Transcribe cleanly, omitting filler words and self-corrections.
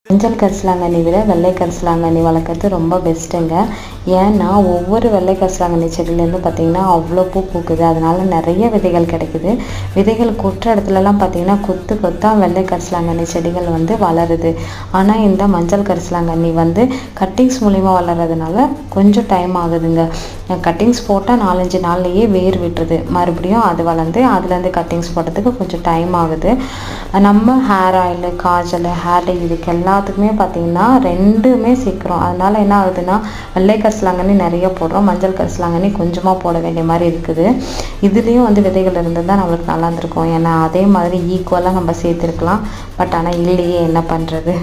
மஞ்சள் கரிசலாங்கண்ணி விட வெள்ளை கரிசலாங்கண்ணி வளர்க்குறது ரொம்ப பெஸ்ட்டுங்க. ஏன்னா ஒவ்வொரு வெள்ளை கரிசலாங்கண்ணி செடியிலேருந்து பார்த்திங்கன்னா அவ்வளோ பூ பூக்குது. அதனால நிறைய விதைகள் கிடைக்குது. விதைகள் கொட்டுற இடத்துலலாம் பார்த்திங்கன்னா கொத்து கொத்தாக வெள்ளை கரிசலாங்கண்ணி செடிகள் வளருது. ஆனால் இந்த மஞ்சள் கரிசலாங்கண்ணி கட்டிங்ஸ் மூலிமா வளர்கிறதுனால கொஞ்சம் டைம் ஆகுதுங்க. கட்டிங்ஸ் போட்டால் 4-5 நாள்லேயே வேர் விட்டுருது. மறுபடியும் அது வளர்ந்து அதுலேருந்து கட்டிங்ஸ் போடுறதுக்கு கொஞ்சம் டைம் ஆகுது. நம்ம hair oil, Kajal, hair dye இதுக்கு எல்லாத்துக்குமே பார்த்திங்கன்னா ரெண்டுமே சீக்கிரம். அதனால் என்ன ஆகுதுன்னா வெள்ளை கரிசலாங்கண்ணி நிறைய போடுறோம், மஞ்சள் கரிசலாங்கண்ணி கொஞ்சமாக போட வேண்டிய மாதிரி இருக்குது. இதுலேயும் விதைகள் இருந்து தான் நம்மளுக்கு நல்லா இருந்திருக்கும். ஏன்னா அதே மாதிரி ஈக்குவலாக நம்ம சேர்த்துருக்கலாம். பட் ஆனால் இல்லையே, என்ன பண்ணுறது.